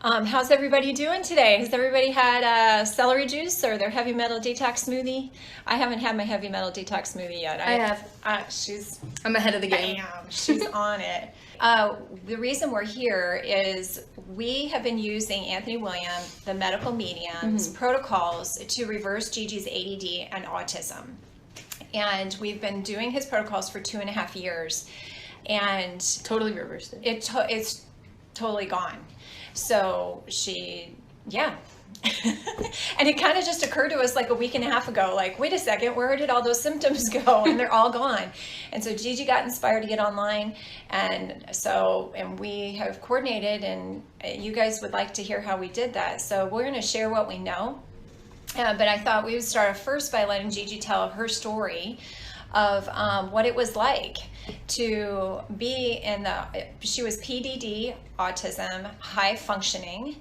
How's everybody doing today? Has everybody had celery juice or their heavy metal detox smoothie? I haven't had my heavy metal detox smoothie yet. I have. I'm ahead of the game. Bam, she's on it. The reason we're here is we have been using Anthony William, the medical medium's protocols to reverse Gigi's ADD and autism. And we've been doing his protocols for 2.5 years. And Totally reversed it. It's totally gone. So yeah. And it kind of just occurred to us like a week and a half ago, like, wait a second, where did all those symptoms go? And they're all gone. And so Gigi got inspired to get online. And we have coordinated, and you guys would like to hear how we did that. So we're going to share what we know. But I thought we would start first by letting Gigi tell her story of what it was like to be she was PDD, autism, high functioning,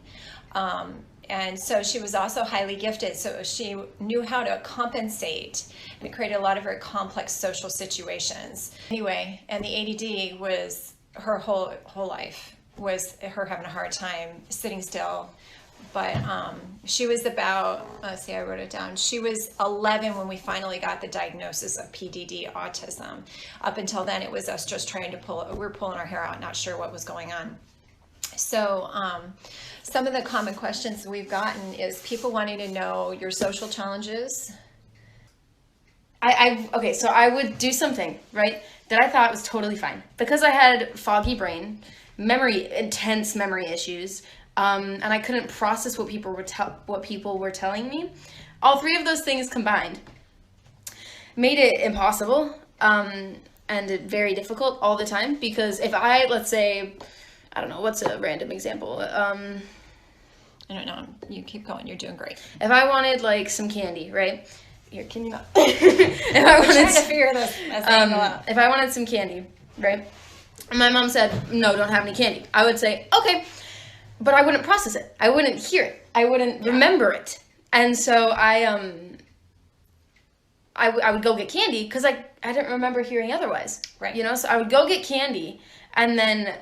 and so she was also highly gifted, so she knew how to compensate, and it created a lot of very complex social situations. Anyway, and the ADD was her whole life, was her having a hard time sitting still. But she was about, let's see, I wrote it down. She was 11 when we finally got the diagnosis of PDD autism. Up until then, it was us just trying to we were pulling our hair out, not sure what was going on. So some of the common questions we've gotten is people wanting to know your social challenges. Okay, so I would do something, right, that I thought was totally fine. Because I had foggy brain, intense memory issues, and I couldn't process what people were telling me. All three of those things combined made it impossible and very difficult all the time. Because if let's say, I don't know, what's a random example? I don't know. You keep going. You're doing great. If I wanted like some candy, right? Here, can you not? If I wanted trying to figure this out. If I wanted some candy, right? And my mom said, "No, don't have any candy." I would say, "Okay." But I wouldn't process it. I wouldn't hear it. I wouldn't remember it. And so I would go get candy because I didn't remember hearing otherwise. Right. You know, so I would go get candy, and then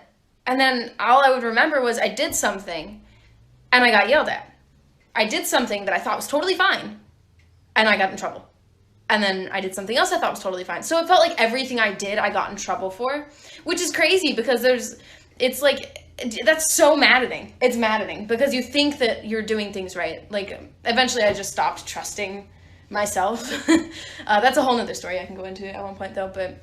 all I would remember was I did something and I got yelled at. I did something that I thought was totally fine and I got in trouble. And then I did something else I thought was totally fine. So it felt like everything I did I got in trouble for, which is crazy because that's so maddening. It's maddening because you think that you're doing things right. Like, eventually I just stopped trusting myself. That's a whole nother story I can go into at one point, though. But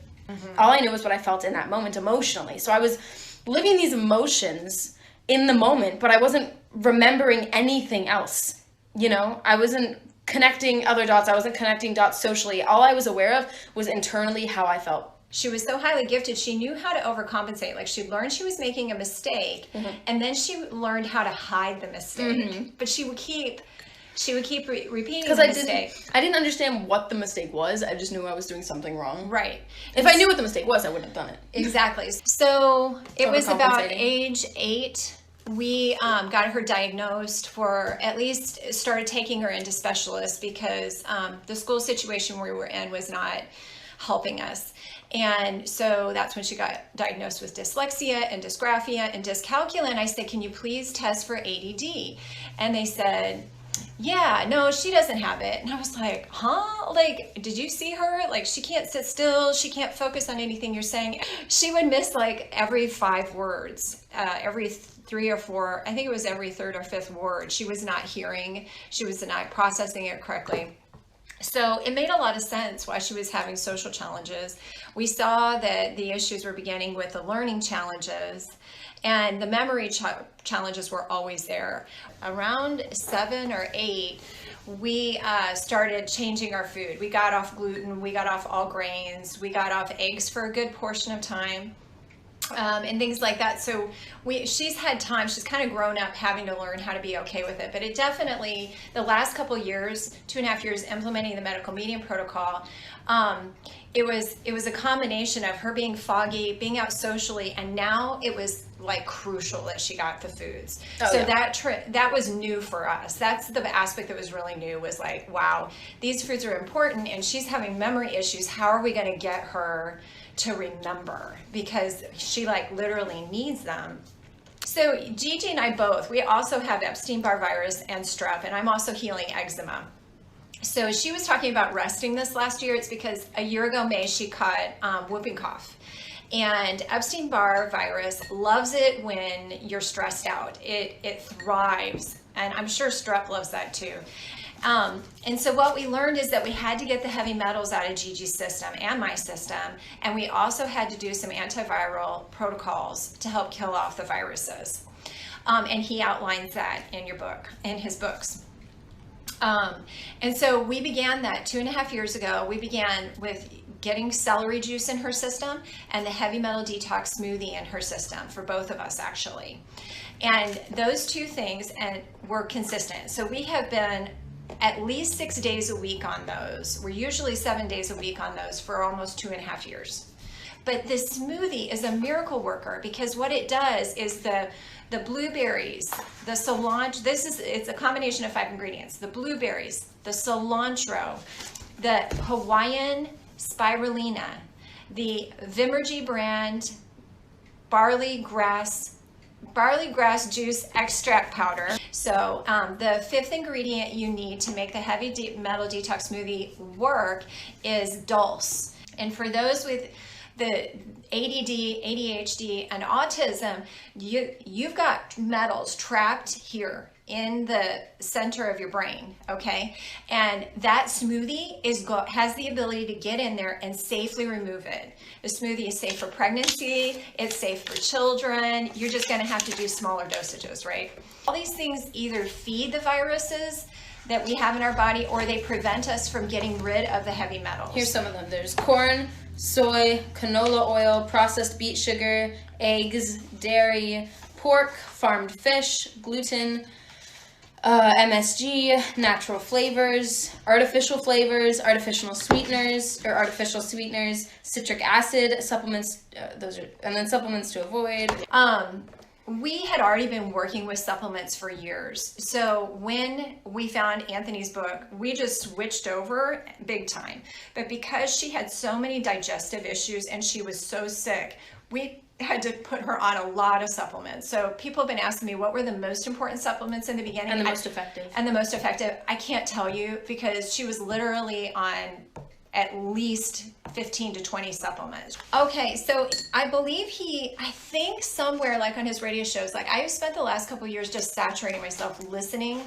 all I knew was what I felt in that moment emotionally. So I was living these emotions in the moment, but I wasn't remembering anything else. You know, I wasn't connecting other dots. I wasn't connecting dots socially. All I was aware of was internally how I felt. She was so highly gifted, she knew how to overcompensate. Like, she learned she was making a mistake, and then she learned how to hide the mistake. But she would keep repeating the mistake. I didn't understand what the mistake was. I just knew I was doing something wrong. Right. If I knew what the mistake was, I wouldn't have done it. Exactly. So it was about age 8. We got her diagnosed, started taking her into specialists because the school situation we were in was not helping us. And so that's when she got diagnosed with dyslexia and dysgraphia and dyscalculia. And I said, can you please test for ADD? And they said, yeah, no, she doesn't have it. And I was like, huh? Like, did you see her? Like, she can't sit still. She can't focus on anything you're saying. She would miss like every 5 words, every 3 or 4. I think it was every 3rd or 5th word. She was not hearing. She was not processing it correctly. So it made a lot of sense why she was having social challenges. We saw that the issues were beginning with the learning challenges, and the memory challenges were always there. Around 7 or 8, we started changing our food. We got off gluten, we got off all grains, we got off eggs for a good portion of time. And things like that. So she's had time, she's kind of grown up having to learn how to be okay with it. But it definitely, the last couple years, 2.5 years implementing the medical medium protocol, it was a combination of her being foggy, being out socially, and now it was like crucial that she got the foods. That was new for us. That's the aspect that was really new, was like, wow, these foods are important and she's having memory issues. How are we going to get her to remember? Because she like literally needs them. So Gigi and I both, we also have Epstein-Barr virus and strep, and I'm also healing eczema. So she was talking about resting this last year. It's because a year ago, May, she caught whooping cough. And Epstein-Barr virus loves it when you're stressed out. It thrives. And I'm sure strep loves that too. And so what we learned is that we had to get the heavy metals out of Gigi's system and my system. And we also had to do some antiviral protocols to help kill off the viruses. And he outlines that in your book, in his books. And so we began that 2.5 years ago. We began with getting celery juice in her system and the heavy metal detox smoothie in her system for both of us, actually. And those two things were consistent. So we have been at least 6 days a week on those. We're usually 7 days a week on those for almost 2.5 years. But this smoothie is a miracle worker because what it does is the blueberries, the cilantro, it's a combination of 5 ingredients. The blueberries, the cilantro, the Hawaiian spirulina, the Vimergy brand barley grass juice extract powder. So the 5th ingredient you need to make the heavy metal detox smoothie work is dulse. And for those with the ADD, ADHD, and autism, you've got metals trapped here in the center of your brain, okay? And that smoothie has the ability to get in there and safely remove it. The smoothie is safe for pregnancy, it's safe for children. You're just gonna have to do smaller dosages, right? All these things either feed the viruses that we have in our body or they prevent us from getting rid of the heavy metals. Here's some of them. There's corn, soy, canola oil, processed beet sugar, eggs, dairy, pork, farmed fish, gluten, MSG, natural flavors, artificial sweeteners, citric acid, supplements, and then supplements to avoid. We had already been working with supplements for years. So when we found Anthony's book, we just switched over big time. But because she had so many digestive issues and she was so sick, we had to put her on a lot of supplements. So people have been asking me what were the most important supplements in the beginning. And the most effective. And the most effective. I can't tell you because she was literally on at least 15 to 20 supplements. Okay, so I believe I think somewhere like on his radio shows, like I have spent the last couple of years just saturating myself listening.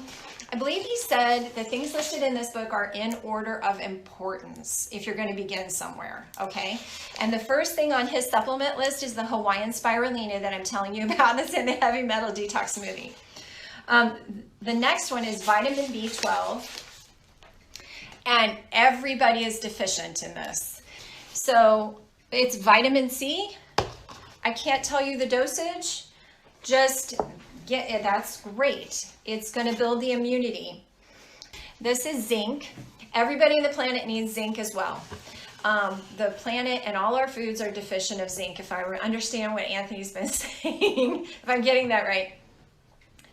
I believe he said the things listed in this book are in order of importance if you're going to begin somewhere, okay? And the first thing on his supplement list is the Hawaiian spirulina that I'm telling you about that's in the heavy metal detox smoothie. The next one is vitamin B12. And everybody is deficient in this. So it's vitamin C. I can't tell you the dosage. Just get it. That's great. It's going to build the immunity. This is zinc. Everybody on the planet needs zinc as well. The planet and all our foods are deficient of zinc, if I understand what Anthony's been saying, if I'm getting that right.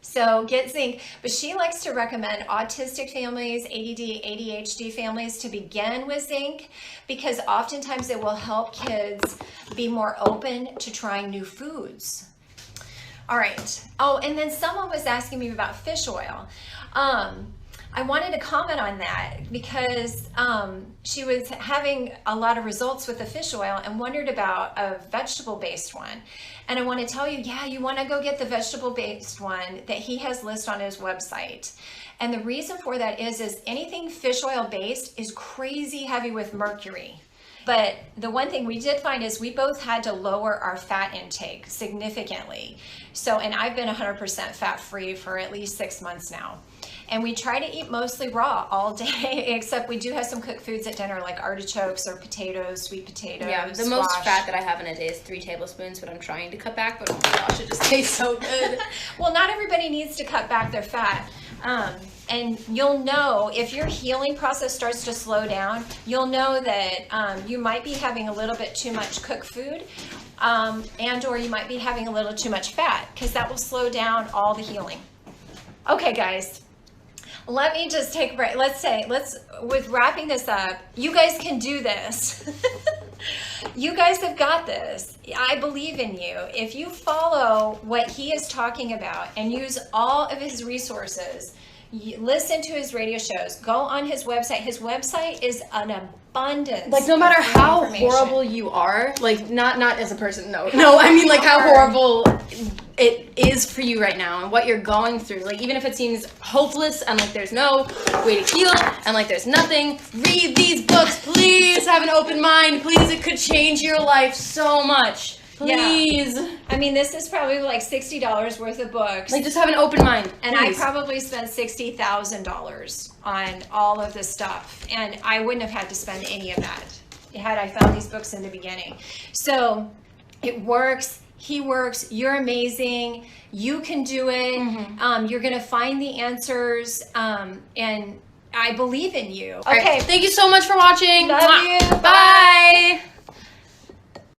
So get zinc, but she likes to recommend autistic families, ADD, ADHD families to begin with zinc because oftentimes it will help kids be more open to trying new foods. All right. Oh, and then someone was asking me about fish oil. I wanted to comment on that because she was having a lot of results with the fish oil and wondered about a vegetable-based one. And I want to tell you, yeah, you want to go get the vegetable-based one that he has listed on his website. And the reason for that is anything fish oil-based is crazy heavy with mercury. But the one thing we did find is we both had to lower our fat intake significantly. So, and I've been 100% fat-free for at least 6 months now. And we try to eat mostly raw all day, except we do have some cooked foods at dinner, like artichokes or potatoes, sweet potatoes, Yeah, the squash. most fat that I have in a day is 3 tablespoons, but I'm trying to cut back, but oh my gosh, it just tastes so good. Well, not everybody needs to cut back their fat. And you'll know if your healing process starts to slow down, you'll know that you might be having a little bit too much cooked food and or you might be having a little too much fat because that will slow down all the healing. Okay, guys. Let me just take a break. With wrapping this up, you guys can do this. You guys have got this. I believe in you. If you follow what he is talking about and use all of his resources, listen to his radio shows, go on his website. His website is an abundance. Like, no matter how horrible you are, like, not as a person, no, I mean, like, how horrible it is for you right now and what you're going through. Like, even if it seems hopeless and like there's no way to heal and like there's nothing, read these books. Please have an open mind. Please, it could change your life so much. Please. Yeah. I mean, this is probably like $60 worth of books. Like, just have an open mind. And I probably spent $60,000 on all of this stuff. And I wouldn't have had to spend any of that had I found these books in the beginning. So it works. He works. You're amazing. You can do it. Mm-hmm. You're going to find the answers. And I believe in you. Okay. Right. Thank you so much for watching. Love you. Bye.